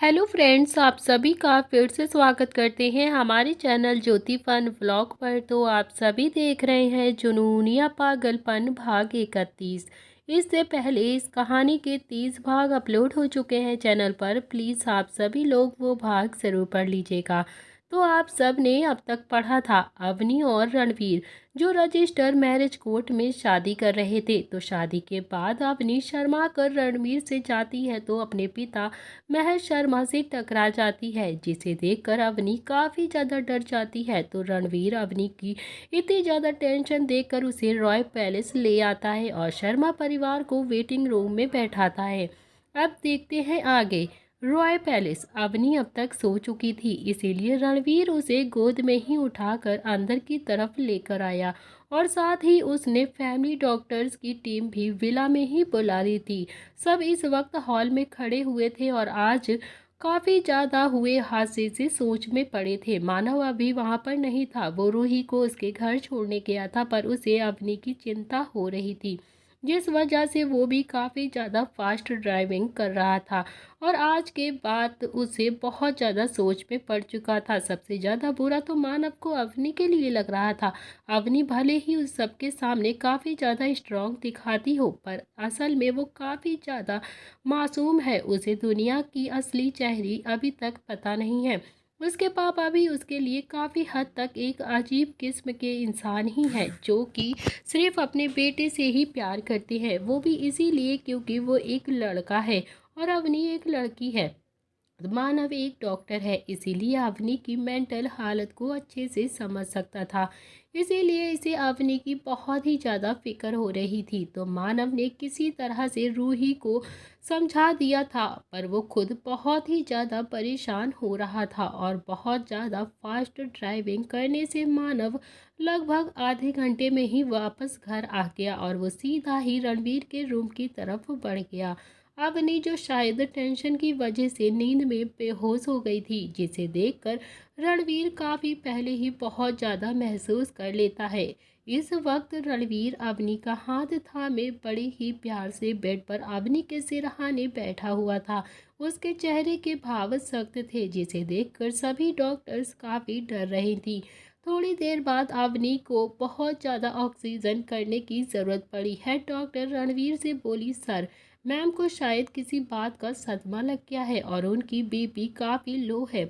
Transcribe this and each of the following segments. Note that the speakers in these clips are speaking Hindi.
हेलो फ्रेंड्स, आप सभी का फिर से स्वागत करते हैं हमारे चैनल ज्योति फन व्लॉग पर। तो आप सभी देख रहे हैं जुनूनिया पागलपन भाग 31। इससे पहले इस कहानी के 30 भाग अपलोड हो चुके हैं चैनल पर। प्लीज़ आप सभी लोग वो भाग ज़रूर पढ़ लीजिएगा। तो आप सब ने अब तक पढ़ा था अवनी और रणवीर जो रजिस्टर मैरिज कोर्ट में शादी कर रहे थे। तो शादी के बाद अवनी शर्मा कर रणवीर से जाती है तो अपने पिता महश शर्मा से टकरा जाती है, जिसे देखकर अवनी काफ़ी ज़्यादा डर जाती है। तो रणवीर अवनी की इतनी ज़्यादा टेंशन देखकर उसे रॉय पैलेस ले आता है और शर्मा परिवार को वेटिंग रूम में बैठाता है। अब देखते हैं आगे। रॉय पैलेस। अवनी अब तक सो चुकी थी, इसीलिए रणवीर उसे गोद में ही उठाकर अंदर की तरफ लेकर आया और साथ ही उसने फैमिली डॉक्टर्स की टीम भी विला में ही बुला ली थी। सब इस वक्त हॉल में खड़े हुए थे और आज काफ़ी ज़्यादा हुए हादसे से सोच में पड़े थे। मानव अभी वहाँ पर नहीं था। वो रूही को उसके घर छोड़ने गया था, पर उसे अवनी की चिंता हो रही थी, जिस वजह से वो भी काफ़ी ज़्यादा फास्ट ड्राइविंग कर रहा था और आज के बाद उसे बहुत ज़्यादा सोच में पड़ चुका था। सबसे ज़्यादा बुरा तो मानव को अवनी के लिए लग रहा था। अवनी भले ही उस सबके सामने काफ़ी ज़्यादा स्ट्रॉन्ग दिखाती हो, पर असल में वो काफ़ी ज़्यादा मासूम है। उसे दुनिया की असली चेहरे अभी तक पता नहीं है। उसके पापा भी उसके लिए काफ़ी हद तक एक अजीब किस्म के इंसान ही हैं, जो कि सिर्फ अपने बेटे से ही प्यार करते हैं, वो भी इसीलिए क्योंकि वो एक लड़का है और अवनी एक लड़की है। मानव एक डॉक्टर है, इसीलिए अवनी की मेंटल हालत को अच्छे से समझ सकता था। इसीलिए इसे अवनी की बहुत ही ज़्यादा फिक्र हो रही थी। तो मानव ने किसी तरह से रूही को समझा दिया था, पर वो खुद बहुत ही ज़्यादा परेशान हो रहा था और बहुत ज़्यादा फास्ट ड्राइविंग करने से मानव लगभग आधे घंटे में ही वापस घर आ गया और वो सीधा ही रणवीर के रूम की तरफ बढ़ गया। अवनी जो शायद टेंशन की वजह से नींद में बेहोश हो गई थी, जिसे देखकर रणवीर काफ़ी पहले ही बहुत ज़्यादा महसूस कर लेता है। इस वक्त रणवीर अवनी का हाथ थामे बड़े ही प्यार से बेड पर अवनी के सिरहाने बैठा हुआ था। उसके चेहरे के भाव सख्त थे, जिसे देखकर सभी डॉक्टर्स काफ़ी डर रही थी। थोड़ी देर बाद अवनी को बहुत ज़्यादा ऑक्सीजन करने की ज़रूरत पड़ी है। डॉक्टर रणवीर से बोली, सर, मैम को शायद किसी बात का सदमा लग गया है और उनकी बीपी काफ़ी लो है।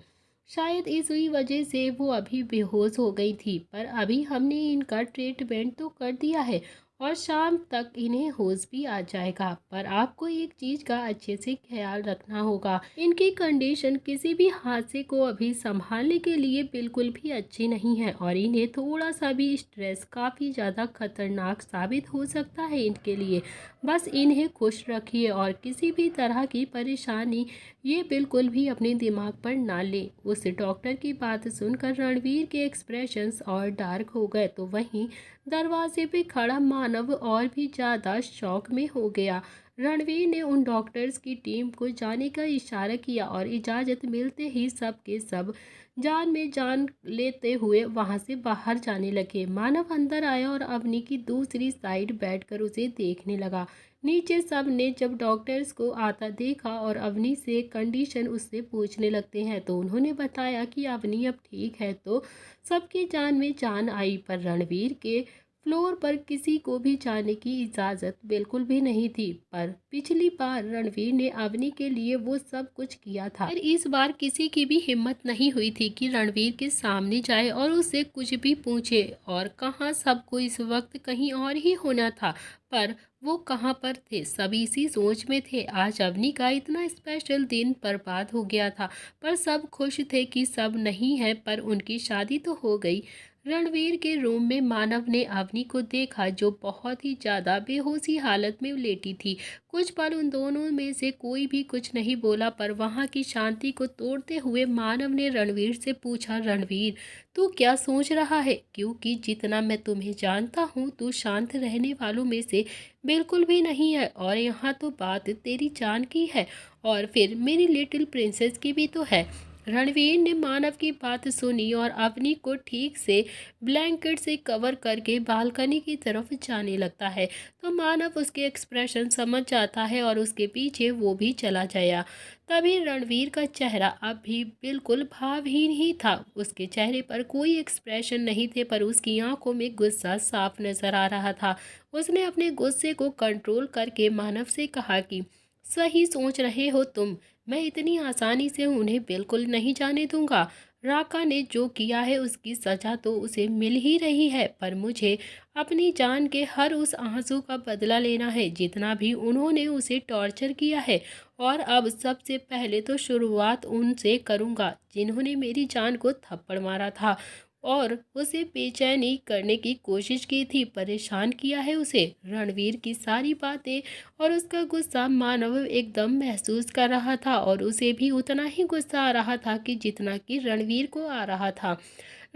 शायद इसी वजह से वो अभी बेहोश हो गई थी, पर अभी हमने इनका ट्रीटमेंट तो कर दिया है और शाम तक इन्हें होश भी आ जाएगा। पर आपको एक चीज़ का अच्छे से ख्याल रखना होगा, इनकी कंडीशन किसी भी हादसे को अभी संभालने के लिए बिल्कुल भी अच्छी नहीं है और इन्हें थोड़ा सा भी स्ट्रेस काफ़ी ज़्यादा खतरनाक साबित हो सकता है इनके लिए। बस इन्हें खुश रखिए और किसी भी तरह की परेशानी ये बिल्कुल भी अपने दिमाग पर ना ले। उस डॉक्टर की बात सुनकर रणवीर के एक्सप्रेशंस और डार्क हो गए, तो वहीं दरवाजे पे खड़ा मानव और भी ज़्यादा शॉक में हो गया। रणवीर ने उन डॉक्टर्स की टीम को जाने का इशारा किया और इजाज़त मिलते ही सब के सब जान में जान लेते हुए वहां से बाहर जाने लगे। मानव अंदर आया और अवनी की दूसरी साइड बैठकर उसे देखने लगा। नीचे सब ने जब डॉक्टर्स को आता देखा और अवनी से कंडीशन उससे पूछने लगते हैं, तो उन्होंने बताया कि अवनी अब ठीक है। तो सबकी जान में जान आई, पर रणवीर के फ्लोर पर किसी को भी जाने की इजाज़त बिल्कुल भी नहीं थी। पर पिछली बार रणवीर ने अवनी के लिए वो सब कुछ किया था, पर इस बार किसी की भी हिम्मत नहीं हुई थी कि रणवीर के सामने जाए और उससे कुछ भी पूछे। और कहाँ, सबको इस वक्त कहीं और ही होना था, पर वो कहाँ पर थे? सब इसी सोच में थे। आज अवनी का इतना स्पेशल दिन बर्बाद हो गया था, पर सब खुश थे कि सब नहीं है, पर उनकी शादी तो हो गई। रणवीर के रूम में मानव ने अवनी को देखा, जो बहुत ही ज़्यादा बेहोशी हालत में लेटी थी। कुछ पल उन दोनों में से कोई भी कुछ नहीं बोला, पर वहाँ की शांति को तोड़ते हुए मानव ने रणवीर से पूछा, रणवीर, तू क्या सोच रहा है? क्योंकि जितना मैं तुम्हें जानता हूँ, तू शांत रहने वालों में से बिल्कुल भी नहीं है और यहाँ तो बात तेरी जान की है और फिर मेरी लिटिल प्रिंसेस की भी तो है। रणवीर ने मानव की बात सुनी और अवनी को ठीक से ब्लैंकेट से कवर करके बालकनी की तरफ जाने लगता है। तो मानव उसके एक्सप्रेशन समझ जाता है और उसके पीछे वो भी चला गया। तभी रणवीर का चेहरा अब भी बिल्कुल भावहीन ही था। उसके चेहरे पर कोई एक्सप्रेशन नहीं थे, पर उसकी आंखों में गुस्सा साफ नजर आ रहा था। उसने अपने गुस्से को कंट्रोल करके मानव से कहा कि सही सोच रहे हो तुम, मैं इतनी आसानी से उन्हें बिल्कुल नहीं जाने दूंगा। राका ने जो किया है उसकी सजा तो उसे मिल ही रही है, पर मुझे अपनी जान के हर उस आंसू का बदला लेना है जितना भी उन्होंने उसे टॉर्चर किया है। और अब सबसे पहले तो शुरुआत उनसे करूंगा जिन्होंने मेरी जान को थप्पड़ मारा था और उसे बेचैनी करने की कोशिश की थी, परेशान किया है उसे। रणवीर की सारी बातें और उसका गुस्सा मानव एकदम महसूस कर रहा था और उसे भी उतना ही गुस्सा आ रहा था कि जितना कि रणवीर को आ रहा था।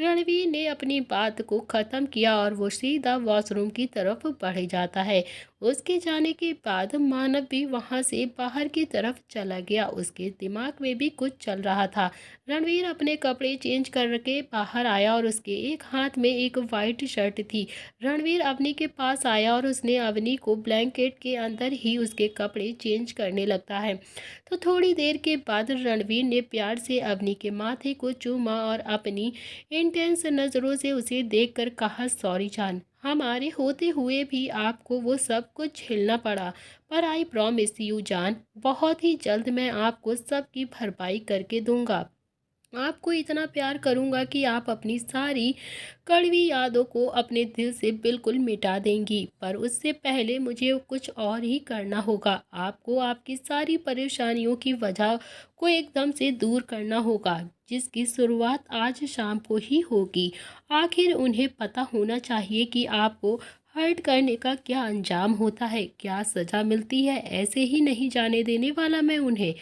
रणवीर ने अपनी बात को ख़त्म किया और वो सीधा वॉशरूम की तरफ बढ़ जाता है। उसके जाने के बाद मानव भी वहाँ से बाहर की तरफ चला गया। उसके दिमाग में भी कुछ चल रहा था। रणवीर अपने कपड़े चेंज करके बाहर आया और उसके एक हाथ में एक वाइट शर्ट थी। रणवीर अवनी के पास आया और उसने अवनी को ब्लैंकेट के अंदर ही उसके कपड़े चेंज करने लगता है। तो थोड़ी देर के बाद रणवीर ने प्यार से अवनी के माथे को चूमा और अपनी इंटेंस नज़रों से उसे देखकर कहा, सॉरी जान, हमारे होते हुए भी आपको वो सब कुछ झेलना पड़ा, पर आई प्रॉमिस यू जान, बहुत ही जल्द मैं आपको सबकी भरपाई करके दूंगा। आपको इतना प्यार करूंगा कि आप अपनी सारी कड़वी यादों को अपने दिल से बिल्कुल मिटा देंगी। पर उससे पहले मुझे कुछ और ही करना होगा। आपको आपकी सारी परेशानियों की वजह को एकदम से दूर करना होगा, जिसकी शुरुआत आज शाम को ही होगी। आखिर उन्हें पता होना चाहिए कि आपको हर्ट करने का क्या अंजाम होता है, क्या सज़ा मिलती है। ऐसे ही नहीं जाने देने वाला मैं उन्हें।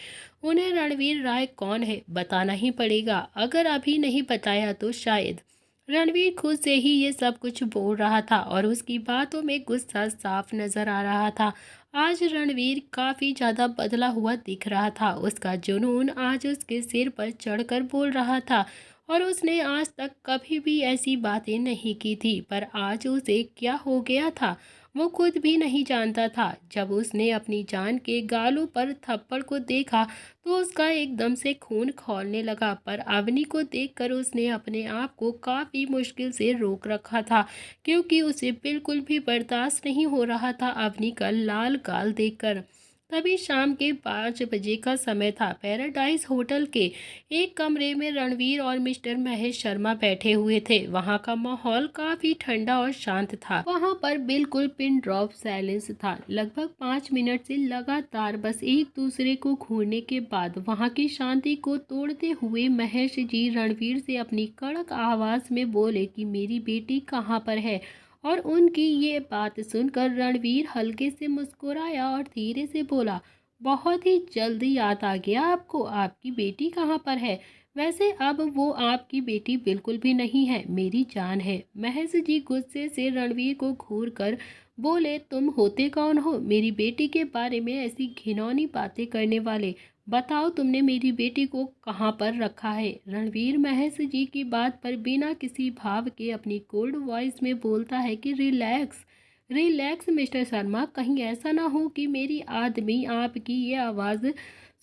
उन्हें रणवीर राय कौन है बताना ही पड़ेगा। अगर अभी नहीं बताया तो शायद। रणवीर खुद से ही ये सब कुछ बोल रहा था और उसकी बातों में गुस्सा साफ नजर आ रहा था। आज रणवीर काफ़ी ज़्यादा बदला हुआ दिख रहा था। उसका जुनून आज उसके सिर पर चढ़कर बोल रहा था और उसने आज तक कभी भी ऐसी बातें नहीं की थी। पर आज उसे क्या हो गया था वो खुद भी नहीं जानता था। जब उसने अपनी जान के गालों पर थप्पड़ को देखा तो उसका एकदम से खून खौलने लगा, पर अवनी को देखकर उसने अपने आप को काफ़ी मुश्किल से रोक रखा था, क्योंकि उसे बिल्कुल भी बर्दाश्त नहीं हो रहा था अवनी का लाल गाल देखकर। तभी शाम के 5 बजे का समय था। पैराडाइज होटल के एक कमरे में रणवीर और मिस्टर महेश शर्मा बैठे हुए थे। वहाँ का माहौल काफी ठंडा और शांत था। वहाँ पर बिल्कुल पिन ड्रॉप साइलेंस था। लगभग 5 मिनट से लगातार बस एक दूसरे को घूरने के बाद वहाँ की शांति को तोड़ते हुए महेश जी रणवीर से अपनी कड़क आवाज में बोले कि मेरी बेटी कहाँ पर है। और उनकी ये बात सुनकर रणवीर हल्के से मुस्कुराया और धीरे से बोला, बहुत ही जल्दी याद आ गया आपको, आपकी बेटी कहाँ पर है। वैसे अब वो आपकी बेटी बिल्कुल भी नहीं है, मेरी जान है। महेश जी गुस्से से रणवीर को घूर कर बोले, तुम होते कौन हो मेरी बेटी के बारे में ऐसी घिनौनी बातें करने वाले। बताओ तुमने मेरी बेटी को कहाँ पर रखा है। रणवीर महेश जी की बात पर बिना किसी भाव के अपनी कोल्ड वॉइस में बोलता है कि रिलैक्स रिलैक्स मिस्टर शर्मा, कहीं ऐसा ना हो कि मेरी आदमी आपकी ये आवाज़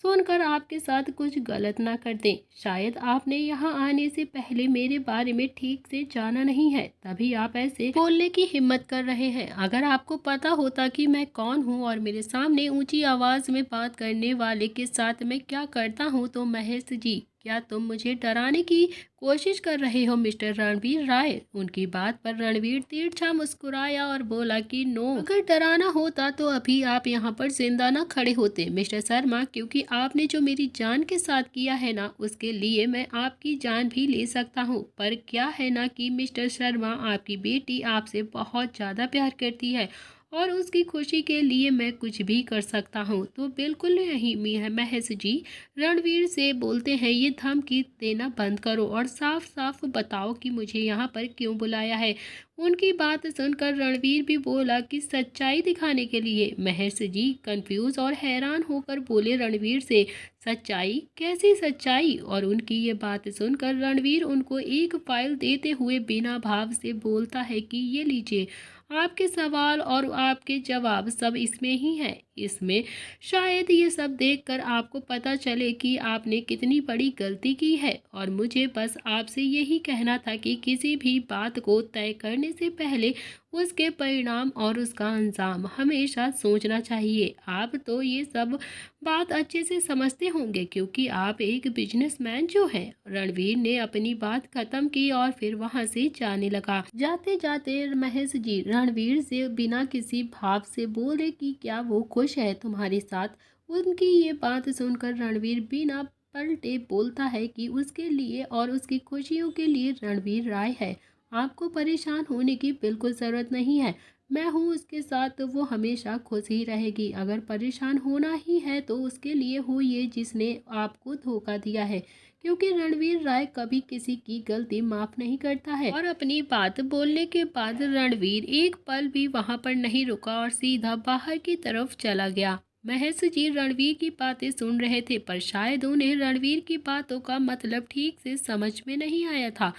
सुनकर आपके साथ कुछ गलत ना कर दें। शायद आपने यहाँ आने से पहले मेरे बारे में ठीक से जाना नहीं है, तभी आप ऐसे बोलने की हिम्मत कर रहे हैं। अगर आपको पता होता कि मैं कौन हूँ और मेरे सामने ऊंची आवाज़ में बात करने वाले के साथ मैं क्या करता हूँ, तो महेश जी क्या तुम मुझे डराने की कोशिश कर रहे हो मिस्टर रणवीर राय। उनकी बात पर रणवीर तिरछा मुस्कुराया और बोला कि नो, अगर डराना होता तो अभी आप यहाँ पर जिंदा ना खड़े होते मिस्टर शर्मा, क्योंकि आपने जो मेरी जान के साथ किया है ना, उसके लिए मैं आपकी जान भी ले सकता हूँ। पर क्या है ना कि मिस्टर शर्मा, आपकी बेटी आपसे बहुत ज़्यादा प्यार करती है और उसकी खुशी के लिए मैं कुछ भी कर सकता हूँ। तो बिल्कुल नहीं महेश जी, रणवीर से बोलते हैं, ये धमकी देना बंद करो और साफ साफ बताओ कि मुझे यहाँ पर क्यों बुलाया है। उनकी बात सुनकर रणवीर भी बोला कि सच्चाई दिखाने के लिए। महेश जी कंफ्यूज और हैरान होकर बोले रणवीर से, सच्चाई? कैसी सच्चाई? और उनकी ये बात सुनकर रणवीर उनको एक फाइल देते हुए बिना भाव से बोलता है कि ये लीजिए, आपके सवाल और आपके जवाब सब इसमें ही हैं। इसमें शायद ये सब देखकर आपको पता चले कि आपने कितनी बड़ी गलती की है, और मुझे बस आपसे यही कहना था कि किसी भी बात को तय करने से पहले उसके परिणाम और उसका अंजाम हमेशा सोचना चाहिए। आप तो ये सब बात अच्छे से समझते होंगे क्योंकि आप एक बिजनेसमैन जो हैं। रणवीर ने अपनी बात खत्म की और फिर वहां से जाने लगा। जाते जाते महेश जी रणवीर से बिना किसी भाव से बोले कि क्या वो खुश है तुम्हारे साथ। उनकी ये बात सुनकर रणवीर बिना पलटे बोलता है कि उसके लिए और उसकी खुशियों के लिए रणवीर राय है। आपको परेशान होने की बिल्कुल ज़रूरत नहीं है। मैं हूँ उसके साथ, तो वो हमेशा खुश ही रहेगी। अगर परेशान होना ही है तो उसके लिए हो ये जिसने आपको धोखा दिया है, क्योंकि रणवीर राय कभी किसी की गलती माफ नहीं करता है। और अपनी बात बोलने के बाद रणवीर एक पल भी वहां पर नहीं रुका और सीधा बाहर की तरफ चला गया। महेश जी रणवीर की बातें सुन रहे थे, पर शायद उन्हें रणवीर की बातों का मतलब ठीक से समझ में नहीं आया था।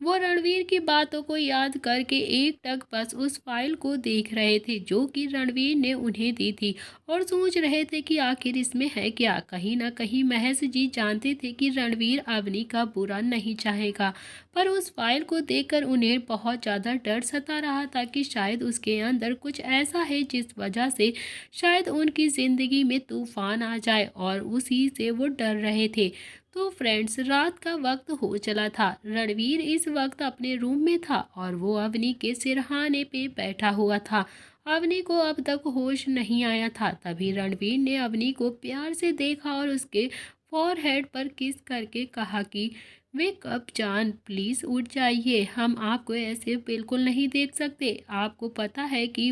वो रणवीर की बातों को याद करके एकटक बस उस फाइल को देख रहे थे जो कि रणवीर ने उन्हें दी थी, और सोच रहे थे कि आखिर इसमें है क्या। कहीं ना कहीं महेश जी जानते थे कि रणवीर अवनी का बुरा नहीं चाहेगा, पर उस फाइल को देखकर उन्हें बहुत ज़्यादा डर सता रहा था कि शायद उसके अंदर कुछ ऐसा है जिस वजह से शायद उनकी ज़िंदगी में तूफान आ जाए, और उसी से वो डर रहे थे। तो फ्रेंड्स, रात का वक्त हो चला था। रणवीर इस वक्त अपने रूम में था और वो अवनी के सिरहाने पे बैठा हुआ था। अवनी को अब तक होश नहीं आया था। तभी रणवीर ने अवनी को प्यार से देखा और उसके फॉरहेड पर किस करके कहा कि वेक अप जान, प्लीज़ उठ जाइए, हम आपको ऐसे बिल्कुल नहीं देख सकते। आपको पता है कि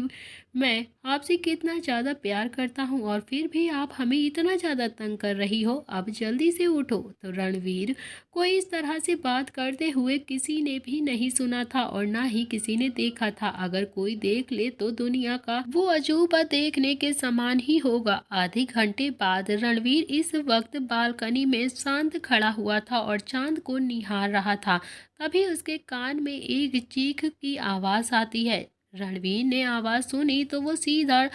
मैं आपसे कितना ज़्यादा प्यार करता हूँ, और फिर भी आप हमें इतना ज़्यादा तंग कर रही हो। अब जल्दी से उठो। तो रणवीर को इस तरह से बात करते हुए किसी ने भी नहीं सुना था और ना ही किसी ने देखा था। अगर कोई देख ले तो दुनिया का वो अजूबा देखने के समान ही होगा। आधे घंटे बाद रणवीर इस वक्त बालकनी में शांत खड़ा हुआ था और चांद को निहार रहा था। तभी उसके कान में एक चीख की आवाज़ आती है। रणवीर ने आवाज़ सुनी तो वो सीधा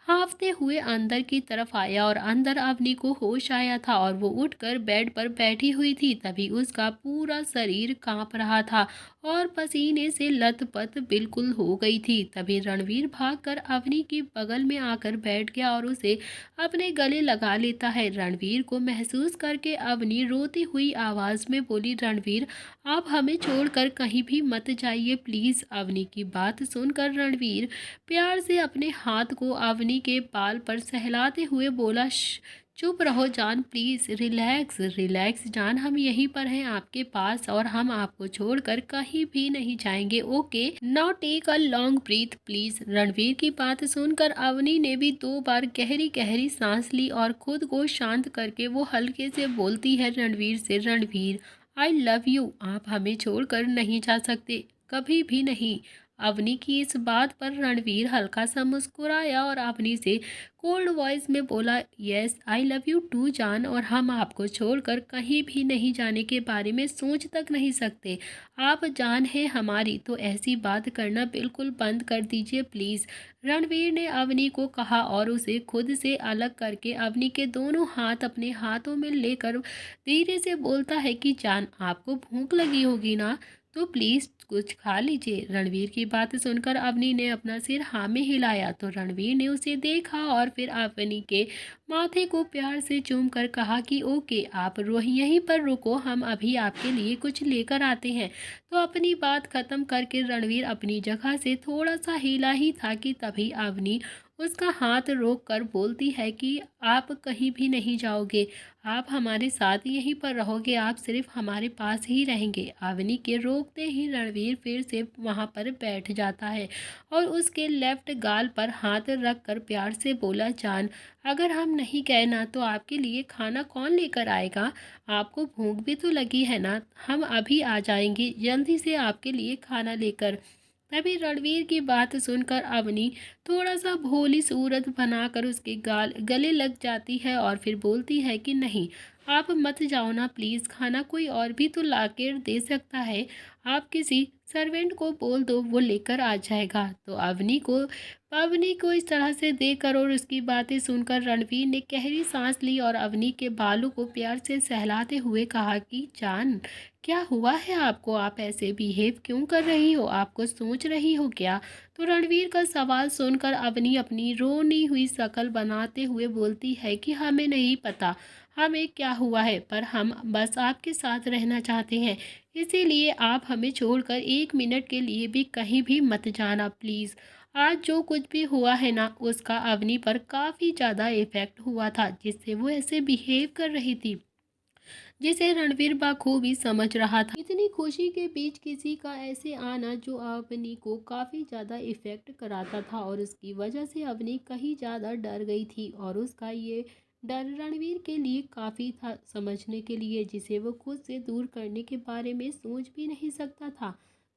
हाँफते हुए अंदर की तरफ आया, और अंदर अवनी को होश आया था और वो उठकर बेड पर बैठी हुई थी। तभी उसका पूरा शरीर कांप रहा था और पसीने से लथपथ बिल्कुल हो गई थी। तभी रणवीर भागकर अवनी की बगल में आकर बैठ गया और उसे अपने गले लगा लेता है। रणवीर को महसूस करके अवनी रोती हुई आवाज़ में बोली, रणवीर आप हमें छोड़कर कहीं भी मत जाइए प्लीज़। अवनी की बात सुनकर रणवीर प्यार से अपने हाथ को अवनी के बाल पर सहलाते हुए बोला, चुप रहो जान, प्लीज़ रिलैक्स रिलैक्स जान, हम यहीं पर हैं आपके पास, और हम आपको छोड़कर कहीं भी नहीं जाएंगे। Okay, now take a long breath please. Ranveer की बात सुनकर अवनी ने भी 2 बार गहरी गहरी सांस ली और खुद को शांत करके वो हल्के से बोलती है रणवीर से, रणवीर आई लव यू, आप हमें छोड़कर नहीं जा सकते, कभी भी नहीं। अवनी की इस बात पर रणवीर हल्का सा मुस्कुराया और अवनी से कोल्ड वॉइस में बोला, yes I love you too जान, और हम आपको छोड़कर कहीं भी नहीं जाने के बारे में सोच तक नहीं सकते। आप जान है हमारी, तो ऐसी बात करना बिल्कुल बंद कर दीजिए प्लीज़। रणवीर ने अवनी को कहा और उसे खुद से अलग करके अवनी के दोनों हाथ अपने हाथों में लेकर धीरे से बोलता है कि जान, आपको भूख लगी होगी ना, तो प्लीज़ कुछ खा लीजिए। रणवीर की बात सुनकर अवनी ने अपना सिर हाँ में हिलाया, तो रणवीर ने उसे देखा और फिर अवनी के माथे को प्यार से चूम कर कहा कि ओके, आप यहीं पर रुको, हम अभी आपके लिए कुछ लेकर आते हैं। तो अपनी बात खत्म करके रणवीर अपनी जगह से थोड़ा सा हिला ही था कि तभी अवनी उसका हाथ रोक कर बोलती है कि आप कहीं भी नहीं जाओगे, आप हमारे साथ यहीं पर रहोगे, आप सिर्फ हमारे पास ही रहेंगे। अवनी के रोकते ही रणवीर फिर से वहां पर बैठ जाता है और उसके लेफ्ट गाल पर हाथ रख कर प्यार से बोला, जान अगर हम नहीं गए ना तो आपके लिए खाना कौन लेकर आएगा, आपको भूख भी तो लगी है ना, हम अभी आ जाएंगे जल्दी से आपके लिए खाना लेकर। तभी रणवीर की बात सुनकर अवनी थोड़ा सा भोली सूरत बनाकर उसके गले लग जाती है और फिर बोलती है कि नहीं, आप मत जाओ ना प्लीज़, खाना कोई और भी तो लाकर दे सकता है। आप किसी सर्वेंट को बोल दो, वो लेकर आ जाएगा। तो अवनी को इस तरह से देखकर और उसकी बातें सुनकर रणवीर ने गहरी सांस ली और अवनी के बालों को प्यार से सहलाते हुए कहा कि जान, क्या हुआ है आपको? आप ऐसे बिहेव क्यों कर रही हो? आप कुछ सोच रही हो क्या? तो रणवीर का सवाल सुनकर अवनी अपनी रोनी हुई शक्ल बनाते हुए बोलती है कि हमें नहीं पता हमें क्या हुआ है, पर हम बस आपके साथ रहना चाहते हैं। इसीलिए आप हमें छोड़कर 1 मिनट के लिए भी कहीं भी मत जाना प्लीज़। आज जो कुछ भी हुआ है ना, उसका अवनी पर काफ़ी ज़्यादा इफ़ेक्ट हुआ था, जिससे वो ऐसे बिहेव कर रही थी, जिसे रणवीर बखूबी समझ रहा था। इतनी खुशी के बीच किसी का ऐसे आना जो अवनी को काफ़ी ज़्यादा इफ़ेक्ट कराता था, और उसकी वजह से अवनी कहीं ज़्यादा डर गई थी, और उसका ये डर रणवीर के लिए काफ़ी था समझने के लिए, जिसे वो खुद से दूर करने के बारे में सोच भी नहीं सकता था।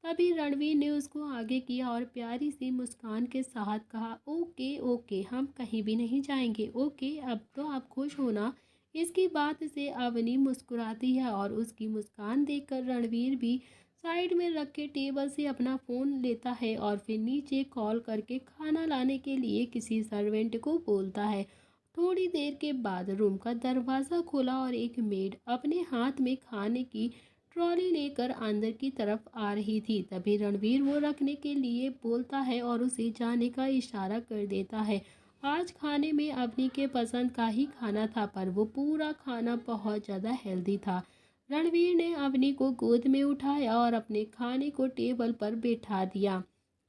तभी रणवीर ने उसको आगे किया और प्यारी सी मुस्कान के साथ कहा, ओके ओके, हम कहीं भी नहीं जाएंगे। ओके, अब तो आप खुश हो ना? इसकी बात से अवनी मुस्कुराती है और उसकी मुस्कान देखकर रणवीर भी साइड में रखे टेबल से अपना फ़ोन लेता है और फिर नीचे कॉल करके खाना लाने के लिए किसी सर्वेंट को बोलता है। थोड़ी देर के बाद रूम का दरवाज़ा खुला और एक मेड अपने हाथ में खाने की ट्रॉली लेकर अंदर की तरफ आ रही थी। तभी रणवीर वो रखने के लिए बोलता है और उसे जाने का इशारा कर देता है। आज खाने में अवनी के पसंद का ही खाना था, पर वो पूरा खाना बहुत ज़्यादा हेल्दी था। रणवीर ने अवनी को गोद में उठाया और अपने खाने को टेबल पर बैठा दिया।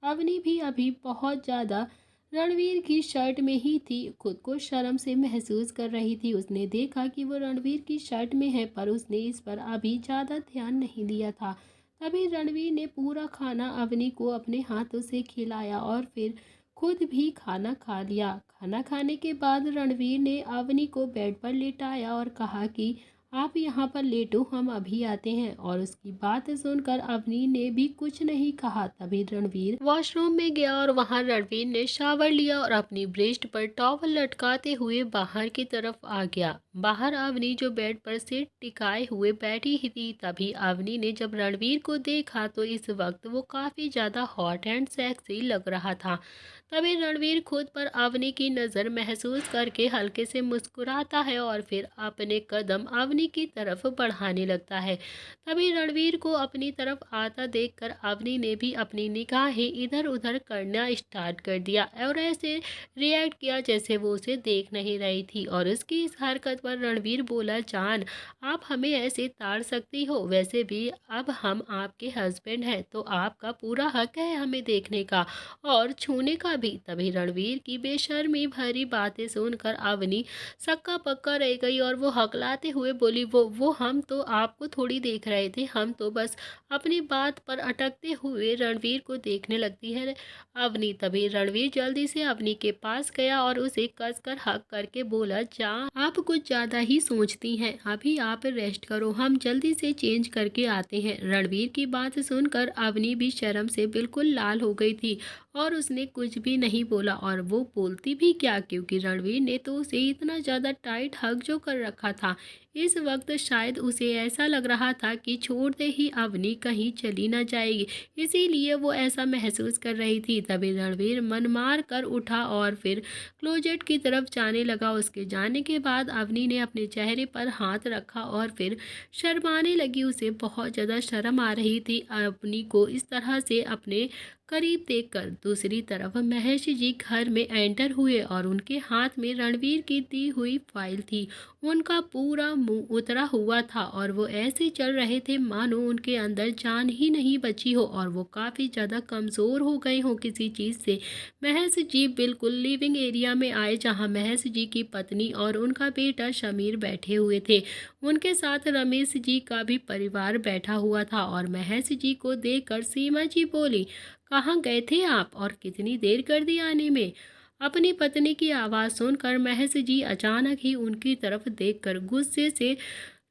अवनी भी अभी बहुत ज़्यादा रणवीर की शर्ट में ही थी, खुद को शर्म से महसूस कर रही थी। उसने देखा कि वो रणवीर की शर्ट में है, पर उसने इस पर अभी ज़्यादा ध्यान नहीं दिया था। तभी रणवीर ने पूरा खाना अवनी को अपने हाथों से खिलाया और फिर खुद भी खाना खा लिया। खाना खाने के बाद रणवीर ने अवनी को बेड पर लेटाया और कहा कि आप यहाँ पर लेटो, हम अभी आते हैं। और उसकी बात सुनकर अवनी ने भी कुछ नहीं कहा। तभी रणवीर वॉशरूम में गया और वहाँ रणवीर ने शावर लिया और अपनी ब्रेस्ट पर टॉवल लटकाते हुए बाहर की तरफ आ गया। बाहर अवनी जो बेड पर सिर टिकाए हुए बैठी ही थी। तभी अवनी ने जब रणवीर को देखा तो इस वक्त वो काफ़ी ज़्यादा हॉट एंड सेक्सी लग रहा था। तभी रणवीर खुद पर अवनी की नज़र महसूस करके हल्के से मुस्कुराता है और फिर अपने कदम अवनी की तरफ बढ़ाने लगता है। तभी रणवीर को अपनी तरफ आता देखकर अवनी ने भी अपनी निगाहें इधर उधर करना स्टार्ट कर दिया और ऐसे रिएक्ट किया जैसे वो उसे देख नहीं रही थी। और उसकी इस हरकत पर रणवीर बोला, जान, आप हमें ऐसे ताड़ सकती हो, वैसे भी अब हम आपके हस्बैंड हैं तो आपका पूरा हक है हमें देखने का और छूने का भी। तभी रणवीर की बेशर्मी भरी बातें सुनकर अवनी सक्का पक्का रह गई और वो हकलाते हुए बोली, वो हम तो आपको थोड़ी देख रहे थे, हम तो बस अपनी बात पर अटकते हुए रणवीर को देखने लगती है अवनी। तभी रणवीर जल्दी से अवनी के पास गया और उसे कसकर हक करके बोला, जा, आप कुछ ज़्यादा ही सोचती हैं, अभी आप रेस्ट करो, हम जल्दी से चेंज करके आते हैं। रणवीर की बात सुनकर अवनी भी शर्म से बिल्कुल लाल हो गई थी और उसने कुछ भी नहीं बोला, और वो बोलती भी क्या, क्योंकि रणवीर ने तो उसे इतना ज़्यादा टाइट हग जो कर रखा था। इस वक्त शायद उसे ऐसा लग रहा था कि छोड़ते ही अवनी कहीं चली ना जाएगी, इसीलिए वो ऐसा महसूस कर रही थी। तभी रणवीर मन मार कर उठा और फिर क्लोजेट की तरफ जाने लगा। उसके जाने के बाद अवनी ने अपने चेहरे पर हाथ रखा और फिर शर्माने लगी। उसे बहुत ज़्यादा शर्म आ रही थी अवनी को इस तरह से अपने करीब देखकर। दूसरी तरफ महेश जी घर में एंटर हुए और उनके हाथ में रणवीर की दी हुई फाइल थी। उनका पूरा मुंह उतरा हुआ था और वो ऐसे चल रहे थे मानो उनके अंदर जान ही नहीं बची हो और वो काफ़ी ज़्यादा कमज़ोर हो गए हों किसी चीज़ से। महेश जी बिल्कुल लिविंग एरिया में आए जहां महेश जी की पत्नी और उनका बेटा शमीर बैठे हुए थे। उनके साथ रमेश जी का भी परिवार बैठा हुआ था और महेश जी को देखकर सीमा जी बोली, कहाँ गए थे आप और कितनी देर कर दी आने में? अपनी पत्नी की आवाज़ सुनकर महेश जी अचानक ही उनकी तरफ देखकर गुस्से से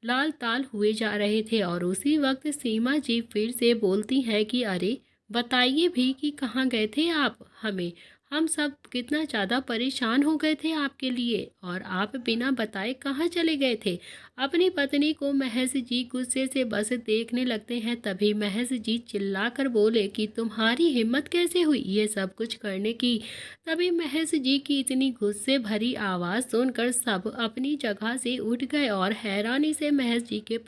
लाल ताल हुए जा रहे थे और उसी वक्त सीमा जी फिर से बोलती हैं कि अरे, बताइए भी कि कहाँ गए थे आप हमें? हम सब कितना ज़्यादा परेशान हो गए थे आपके लिए और आप बिना बताए कहाँ चले गए थे? अपनी पत्नी को महेश जी गुस्से से बस देखने लगते हैं। तभी महेश जी चिल्लाकर बोले कि तुम्हारी हिम्मत कैसे हुई ये सब कुछ करने की? तभी महेश जी की इतनी गुस्से भरी आवाज़ सुनकर सब अपनी जगह से उठ गए और हैरानी से महेश जी के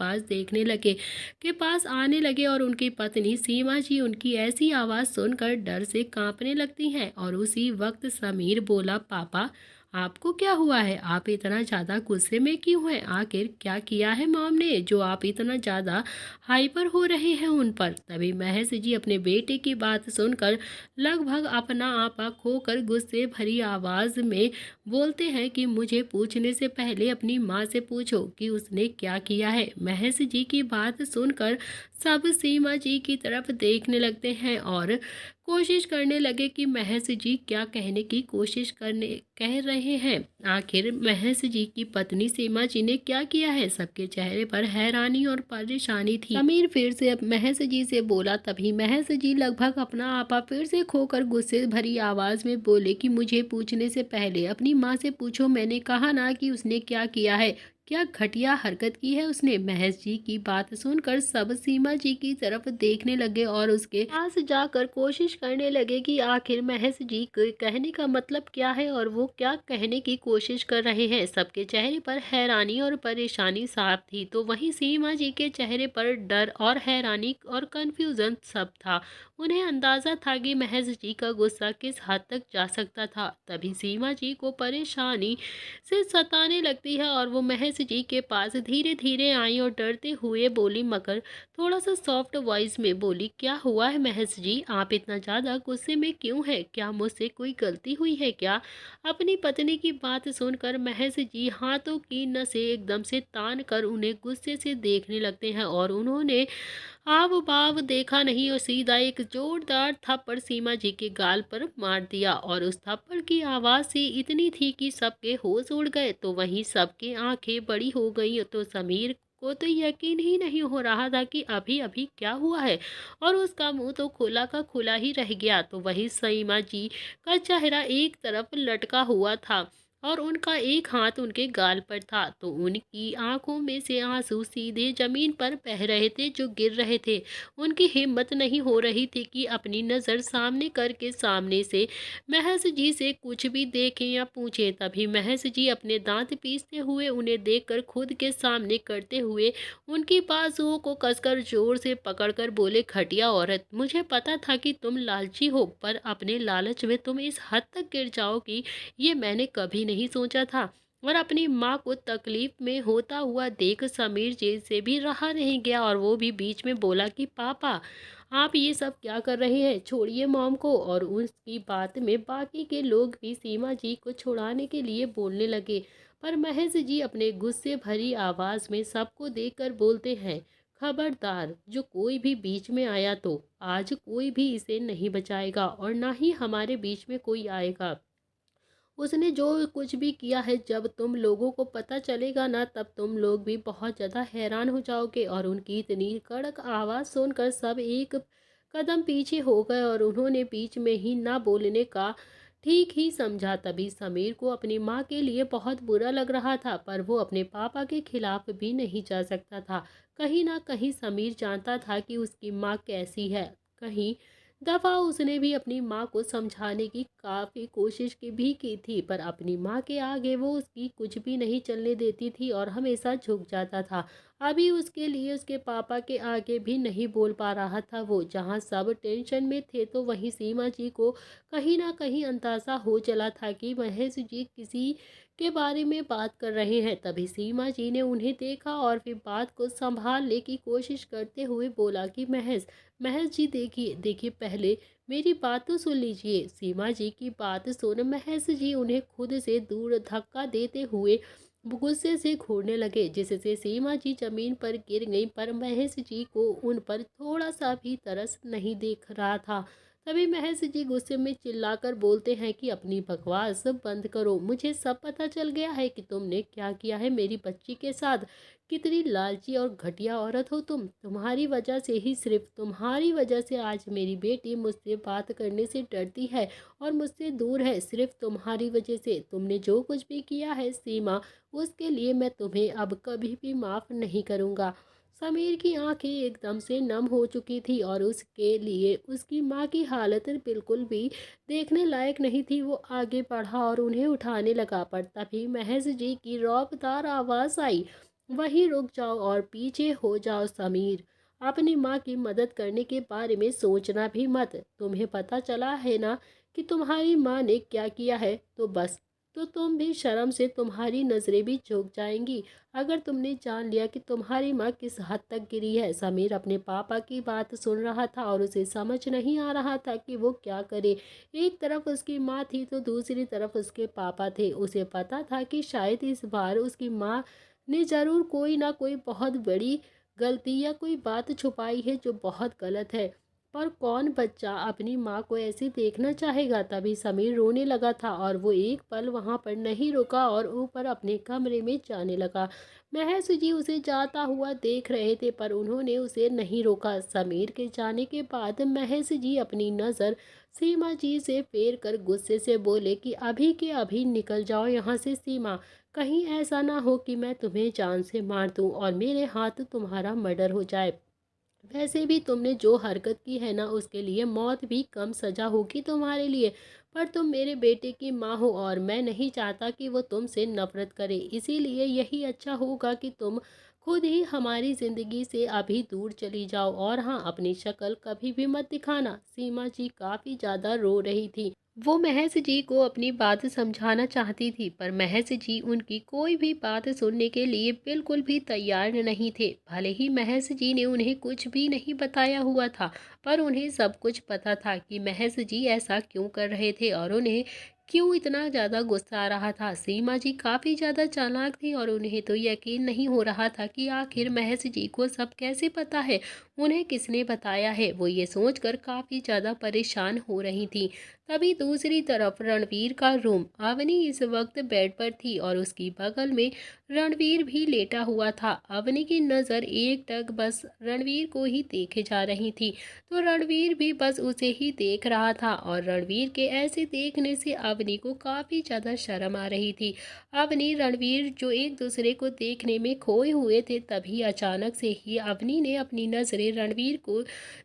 पास आने लगे और उनकी पत्नी सीमा जी उनकी ऐसी आवाज़ सुनकर डर से कांपने लगती हैं। और उसी वक्त समीर बोला, पापा आपको क्या हुआ है? आप इतना ज़्यादा गुस्से में क्यों हैं? आखिर क्या किया है मॉम ने जो आप इतना ज़्यादा हाइपर हो रहे हैं उन पर? तभी महेश जी अपने बेटे की बात सुनकर लगभग अपना आपा खोकर गुस्से भरी आवाज़ में बोलते हैं कि मुझे पूछने से पहले अपनी माँ से पूछो कि उसने क्या किया है। महेश जी की बात सुनकर सब सीमा जी की तरफ देखने लगते हैं और कोशिश करने लगे कि महेश जी क्या कहने की कोशिश करने कह रहे हैं। आखिर महेश जी की पत्नी सीमा जी ने क्या किया है? सबके चेहरे पर हैरानी और परेशानी थी। समीर फिर से अब महेश जी से बोला। तभी महेश जी लगभग अपना आपा फिर से खोकर गुस्से भरी आवाज में बोले कि मुझे पूछने से पहले अपनी माँ से पूछो। मैंने कहा ना कि उसने क्या किया है, क्या घटिया हरकत की है उसने। महेश जी की बात सुनकर सब सीमा जी की तरफ देखने लगे और उसके पास जाकर कोशिश करने लगे कि आखिर महेश जी के कहने का मतलब क्या है और वो क्या कहने की कोशिश कर रहे हैं। सबके चेहरे पर हैरानी और परेशानी साफ थी, तो वहीं सीमा जी के चेहरे पर डर और हैरानी और कंफ्यूजन सब था। उन्हें अंदाजा था कि महेश जी का गुस्सा किस हद तक जा सकता था। तभी सीमा जी को परेशानी से सताने लगती है और वो महेश जी के पास धीरे धीरे आई और डरते हुए बोली, मगर थोड़ा सा सॉफ्ट वॉइस में बोली, क्या हुआ है महेश जी? आप इतना ज़्यादा गुस्से में क्यों हैं? क्या मुझसे कोई गलती हुई है क्या? अपनी पत्नी की बात सुनकर महेश जी हाथों की नसें एकदम से तान कर उन्हें गुस्से से देखने लगते हैं और उन्होंने आव भाव देखा नहीं और सीधा एक जोरदार थप्पड़ सीमा जी के गाल पर मार दिया और उस थप्पड़ की आवाज से इतनी थी कि सबके होश उड़ गए। तो वहीं सबकी आंखें बड़ी हो गई। तो समीर को तो यकीन ही नहीं हो रहा था कि अभी अभी क्या हुआ है और उसका मुंह तो खुला का खुला ही रह गया। तो वहीं सीमा जी का चेहरा एक तरफ लटका हुआ था और उनका एक हाथ उनके गाल पर था। तो उनकी आंखों में से आंसू सीधे जमीन पर बह रहे थे जो गिर रहे थे। उनकी हिम्मत नहीं हो रही थी कि अपनी नज़र सामने करके सामने से महेश जी से कुछ भी देखें या पूछें। तभी महेश जी अपने दांत पीसते हुए उन्हें देखकर खुद के सामने करते हुए उनकी बाजुओं को कसकर जोर से पकड़कर बोले, घटिया औरत, मुझे पता था कि तुम लालची हो, पर अपने लालच में तुम इस हद तक गिर जाओगी ये मैंने कभी नहीं सोचा था। और अपनी माँ को तकलीफ में होता हुआ देख समीर जी से भी रहा नहीं गया और वो भी बीच में बोला कि पापा आप ये सब क्या कर रहे हैं, छोड़िए मॉम को। और उसकी बात में बाकी के लोग भी सीमा जी को छुड़ाने के लिए बोलने लगे, पर महेश जी अपने गुस्से भरी आवाज में सबको देखकर बोलते हैं, खबरदार, जो कोई भी बीच में आया तो आज कोई भी इसे नहीं बचाएगा और ना ही हमारे बीच में कोई आएगा। उसने जो कुछ भी किया है, जब तुम लोगों को पता चलेगा ना, तब तुम लोग भी बहुत ज़्यादा हैरान हो जाओगे। और उनकी इतनी कड़क आवाज़ सुनकर सब एक कदम पीछे हो गए और उन्होंने बीच में ही ना बोलने का ठीक ही समझा। तभी समीर को अपनी माँ के लिए बहुत बुरा लग रहा था, पर वो अपने पापा के खिलाफ भी नहीं जा सकता था। कहीं ना कहीं समीर जानता था कि उसकी माँ कैसी है। कहीं दफा उसने भी अपनी माँ को समझाने की काफ़ी कोशिश की थी, पर अपनी माँ के आगे वो उसकी कुछ भी नहीं चलने देती थी और हमेशा झुक जाता था। अभी उसके लिए उसके पापा के आगे भी नहीं बोल पा रहा था वो। जहाँ सब टेंशन में थे, तो वहीं सीमा जी को कहीं ना कहीं अंदाज़ा हो चला था कि महेश जी किसी के बारे में बात कर रहे हैं। तभी सीमा जी ने उन्हें देखा और फिर बात को संभालने की कोशिश करते हुए बोला कि महेश महेश जी, देखिए देखिए, पहले मेरी बात तो सुन लीजिए। सीमा जी की बात सुन महेश जी उन्हें खुद से दूर धक्का देते हुए गुस्से से घूरने लगे, जिससे सीमा जी जमीन पर गिर गई। पर महेश जी को उन पर थोड़ा सा भी तरस नहीं देख रहा था। तभी महेश जी गुस्से में चिल्लाकर बोलते हैं कि अपनी बकवास बंद करो, मुझे सब पता चल गया है कि तुमने क्या किया है मेरी बच्ची के साथ। कितनी लालची और घटिया औरत हो तुम। तुम्हारी वजह से ही, सिर्फ तुम्हारी वजह से आज मेरी बेटी मुझसे बात करने से डरती है और मुझसे दूर है। सिर्फ तुम्हारी वजह से। तुमने जो कुछ भी किया है सीमा, उसके लिए मैं तुम्हें अब कभी भी माफ़ नहीं करूँगा। समीर की आंखें एकदम से नम हो चुकी थी और उसके लिए उसकी माँ की हालत बिल्कुल भी देखने लायक नहीं थी। वो आगे बढ़ा और उन्हें उठाने लगा, पर तभी महेश जी की रौबदार आवाज़ आई, वहीं रुक जाओ और पीछे हो जाओ समीर। अपनी माँ की मदद करने के बारे में सोचना भी मत। तुम्हें पता चला है ना कि तुम्हारी माँ ने क्या किया है, तो बस, तो तुम भी शर्म से तुम्हारी नज़रें भी झुक जाएंगी अगर तुमने जान लिया कि तुम्हारी माँ किस हद तक गिरी है। समीर अपने पापा की बात सुन रहा था और उसे समझ नहीं आ रहा था कि वो क्या करे। एक तरफ उसकी माँ थी तो दूसरी तरफ उसके पापा थे। उसे पता था कि शायद इस बार उसकी माँ ने ज़रूर कोई ना कोई बहुत बड़ी गलती या कोई बात छुपाई है जो बहुत गलत है। पर कौन बच्चा अपनी माँ को ऐसे देखना चाहेगा। तभी समीर रोने लगा था और वो एक पल वहाँ पर नहीं रुका और ऊपर अपने कमरे में जाने लगा। महेश जी उसे जाता हुआ देख रहे थे पर उन्होंने उसे नहीं रोका। समीर के जाने के बाद महेश जी अपनी नज़र सीमा जी से फेर कर गुस्से से बोले कि अभी के अभी निकल जाओ यहाँ से सीमा। कहीं ऐसा ना हो कि मैं तुम्हें जान से मार दूँ और मेरे हाथ तुम्हारा मर्डर हो जाए। वैसे भी तुमने जो हरकत की है ना, उसके लिए मौत भी कम सजा होगी तुम्हारे लिए। पर तुम मेरे बेटे की माँ हो और मैं नहीं चाहता कि वो तुमसे नफरत करे। इसीलिए यही अच्छा होगा कि तुम खुद ही हमारी ज़िंदगी से अभी दूर चली जाओ। और हाँ, अपनी शक्ल कभी भी मत दिखाना। सीमा जी काफ़ी ज़्यादा रो रही थी। वो महेश जी को अपनी बात समझाना चाहती थी पर महेश जी उनकी कोई भी बात सुनने के लिए बिल्कुल भी तैयार नहीं थे। भले ही महेश जी ने उन्हें कुछ भी नहीं बताया हुआ था, पर उन्हें सब कुछ पता था कि महेश जी ऐसा क्यों कर रहे थे और उन्हें क्यों इतना ज़्यादा गुस्सा आ रहा था। सीमा जी काफ़ी ज़्यादा चालाक थी और उन्हें तो यकीन नहीं हो रहा था कि आखिर महेश जी को सब कैसे पता है, उन्हें किसने बताया है। वो ये सोचकर काफ़ी ज़्यादा परेशान हो रही थी। तभी दूसरी तरफ रणवीर का रूम। अवनी इस वक्त बेड पर थी और उसकी बगल में रणवीर भी लेटा हुआ था। अवनी की नज़र एकटक बस रणवीर को ही देखे जा रही थी, तो रणवीर भी बस उसे ही देख रहा था और रणवीर के ऐसे देखने से अवनी को काफ़ी ज़्यादा शर्म आ रही थी। अवनी रणवीर जो एक दूसरे को देखने में खोए हुए थे, तभी अचानक से ही अवनी ने अपनी नज़रें रणवीर को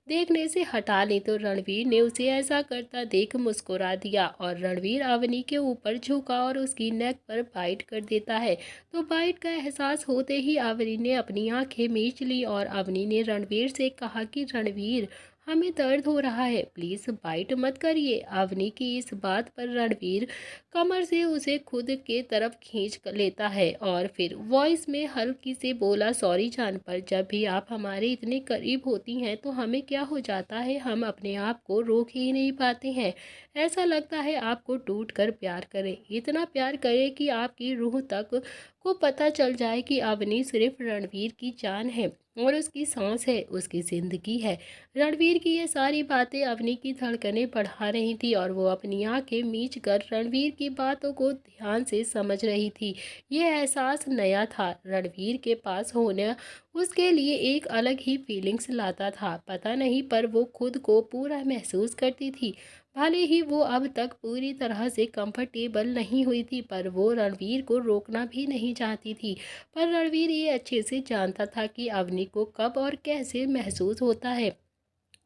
देखने से हटा ली तो रणवीर ने उसे ऐसा करता देख मुस्कुरा दिया और रणवीर अवनी के ऊपर झुका और उसकी नेक पर बाइट कर देता है। तो बाइट का एहसास होते ही अवनी ने अपनी आंखें मीच ली और अवनी ने रणवीर से कहा कि रणवीर, हमें दर्द हो रहा है, प्लीज़ बाइट मत करिए। अवनी की इस बात पर रणवीर कमर से उसे खुद के तरफ खींच लेता है और फिर वॉइस में हल्की से बोला, सॉरी जान, पर जब भी आप हमारे इतने करीब होती हैं तो हमें क्या हो जाता है, हम अपने आप को रोक ही नहीं पाते हैं। ऐसा लगता है आपको टूट कर प्यार करें, इतना प्यार करें कि आपकी रूह तक को पता चल जाए कि अवनी सिर्फ रणवीर की जान है और उसकी सांस है, उसकी ज़िंदगी है। रणवीर की ये सारी बातें अवनी की धड़कनें बढ़ा रही थी और वो अपनी आंखें मीच कर रणवीर की बातों को ध्यान से समझ रही थी। ये एहसास नया था। रणवीर के पास होना उसके लिए एक अलग ही फीलिंग्स लाता था। पता नहीं, पर वो खुद को पूरा महसूस करती थी। भले ही वो अब तक पूरी तरह से कंफर्टेबल नहीं हुई थी, पर वो रणवीर को रोकना भी नहीं चाहती थी। पर रणवीर ये अच्छे से जानता था कि अवनी को कब और कैसे महसूस होता है।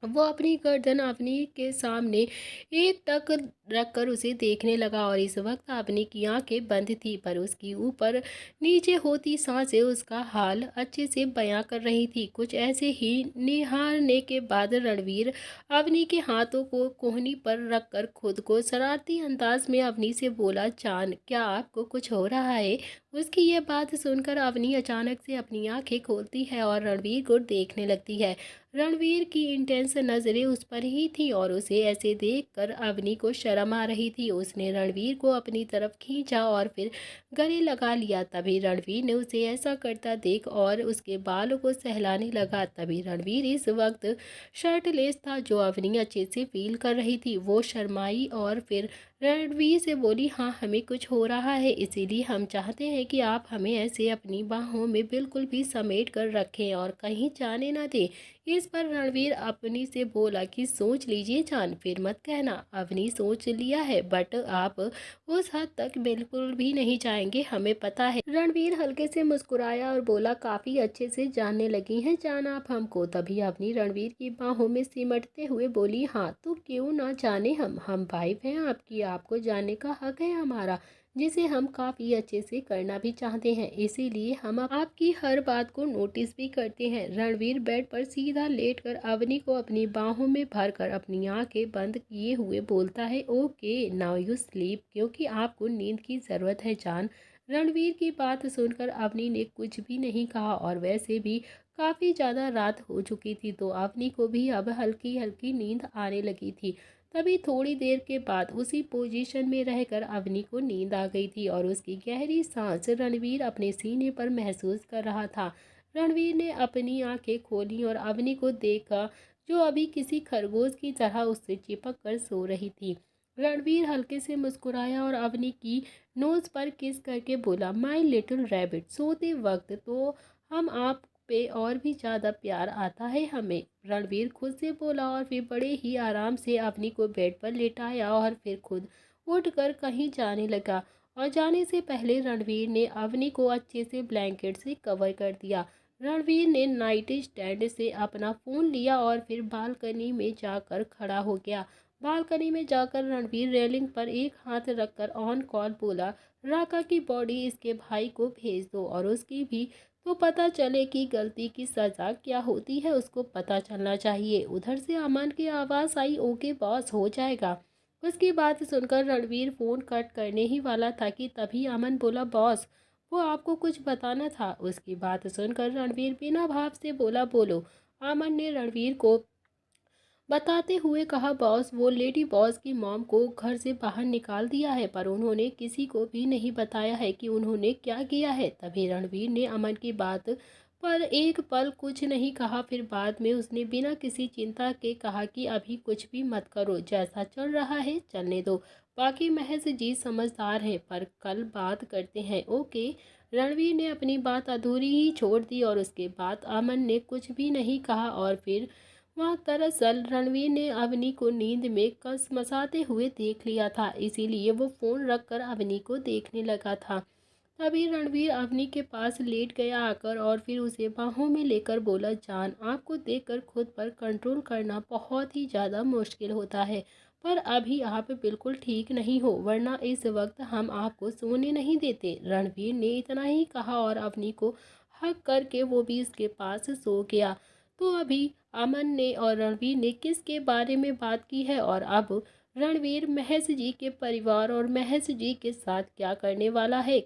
वो अपनी गर्दन अवनी के सामने एक टक रखकर उसे देखने लगा और इस वक्त अवनी की आंखें बंद थी, पर उसकी ऊपर नीचे होती सांसें उसका हाल अच्छे से बयां कर रही थी। कुछ ऐसे ही निहारने के बाद रणवीर अवनी के हाथों को कोहनी पर रखकर खुद को शरारती अंदाज में अवनी से बोला, चांद, क्या आपको कुछ हो रहा है। उसकी ये बात सुनकर अवनी अचानक से अपनी आंखें खोलती है और रणवीर को देखने लगती है। रणवीर की इंटेंस नज़रें उस पर ही थी और उसे ऐसे देखकर अवनी को शर्म शर्म आ रही थी। उसने रणवीर को अपनी तरफ खींचा और फिर गले लगा लिया। तभी रणवीर ने उसे ऐसा करता देख और उसके बालों को सहलाने लगा। तभी रणवीर इस वक्त शर्टलेस था, जो अवनी अच्छे से फील कर रही थी। वो शर्माई और फिर रणवीर से बोली, हाँ हमें कुछ हो रहा है, इसीलिए हम चाहते हैं कि आप हमें ऐसे अपनी बाहों में बिल्कुल भी समेट कर रखें और कहीं जाने ना दें। इस पर रणवीर अवनी से बोला कि सोच लीजिए जान, फिर मत कहना। अवनी सोच लिया है, बट आप उस हद तक बिल्कुल भी नहीं जाएंगे, हमें पता है। रणवीर हल्के से मुस्कुराया और बोला, काफ़ी अच्छे से जानने लगी हैं जान आप हमको। तभी अवनी रणवीर की बाहों में सिमटते हुए बोली, हाँ तो क्यों ना जाने, हम वाइफ हैं आपकी, आपको जानने का हक है हमारा, जिसे हम काफ़ी अच्छे से करना भी चाहते हैं, इसीलिए हम आपकी हर बात को नोटिस भी करते हैं। रणवीर बेड पर सीधा लेटकर अवनी को अपनी बाहों में भरकर अपनी आंखें बंद किए हुए बोलता है, ओके नाउ यू स्लीप, क्योंकि आपको नींद की ज़रूरत है जान। रणवीर की बात सुनकर अवनी ने कुछ भी नहीं कहा और वैसे भी काफ़ी ज़्यादा रात हो चुकी थी, तो अवनी को भी अब हल्की हल्की नींद आने लगी थी। तभी थोड़ी देर के बाद उसी पोजीशन में रहकर अवनी को नींद आ गई थी और उसकी गहरी सांस रणवीर अपने सीने पर महसूस कर रहा था। रणवीर ने अपनी आंखें खोली और अवनी को देखा, जो अभी किसी खरगोश की तरह उससे चिपक कर सो रही थी। रणवीर हल्के से मुस्कुराया और अवनी की नोज पर किस करके बोला, माई लिटिल रैबिट, सोते वक्त तो हम आप पे और भी ज़्यादा प्यार आता है हमें। रणवीर खुद से बोला और फिर बड़े ही आराम से अवनी को बेड पर लेटाया और फिर खुद उठकर कहीं जाने लगा। और जाने से पहले रणवीर ने अवनी को अच्छे से ब्लैंकेट से कवर कर दिया। रणवीर ने नाइट स्टैंड से अपना फ़ोन लिया और फिर बालकनी में जाकर खड़ा हो गया। बालकनी में जाकर रणवीर रेलिंग पर एक हाथ रखकर ऑन कॉल बोला, राका की बॉडी इसके भाई को भेज दो और उसकी भी तो पता चले कि गलती की सज़ा क्या होती है, उसको पता चलना चाहिए। उधर से अमन की आवाज़ आई, ओके बॉस हो जाएगा। उसकी बात सुनकर रणवीर फ़ोन कट करने ही वाला था कि तभी अमन बोला, बॉस वो आपको कुछ बताना था। उसकी बात सुनकर रणवीर बिना भाव से बोला, बोलो। अमन ने रणवीर को बताते हुए कहा, बॉस वो लेडी बॉस की मॉम को घर से बाहर निकाल दिया है, पर उन्होंने किसी को भी नहीं बताया है कि उन्होंने क्या किया है। तभी रणवीर ने अमन की बात पर एक पल कुछ नहीं कहा, फिर बाद में उसने बिना किसी चिंता के कहा कि अभी कुछ भी मत करो, जैसा चल रहा है चलने दो, बाकी महज जी समझदार है, पर कल बात करते हैं, ओके। रणवीर ने अपनी बात अधूरी ही छोड़ दी और उसके बाद अमन ने कुछ भी नहीं कहा और फिर वहाँ दरअसल रणवीर ने अवनी को नींद में कसमसाते हुए देख लिया था, इसीलिए वो फ़ोन रखकर अवनी को देखने लगा था। तभी रणवीर अवनी के पास लेट गया आकर और फिर उसे बाहों में लेकर बोला, जान आपको देखकर खुद पर कंट्रोल करना बहुत ही ज़्यादा मुश्किल होता है, पर अभी आप बिल्कुल ठीक नहीं हो, वरना इस वक्त हम आपको सोने नहीं देते। रणवीर ने इतना ही कहा और अवनी को हक करके वो भी इसके पास सो गया। तो अभी अमन ने और रणवीर ने किसके बारे में बात की है और अब रणवीर महेश जी के परिवार और महेश जी के साथ क्या करने वाला है।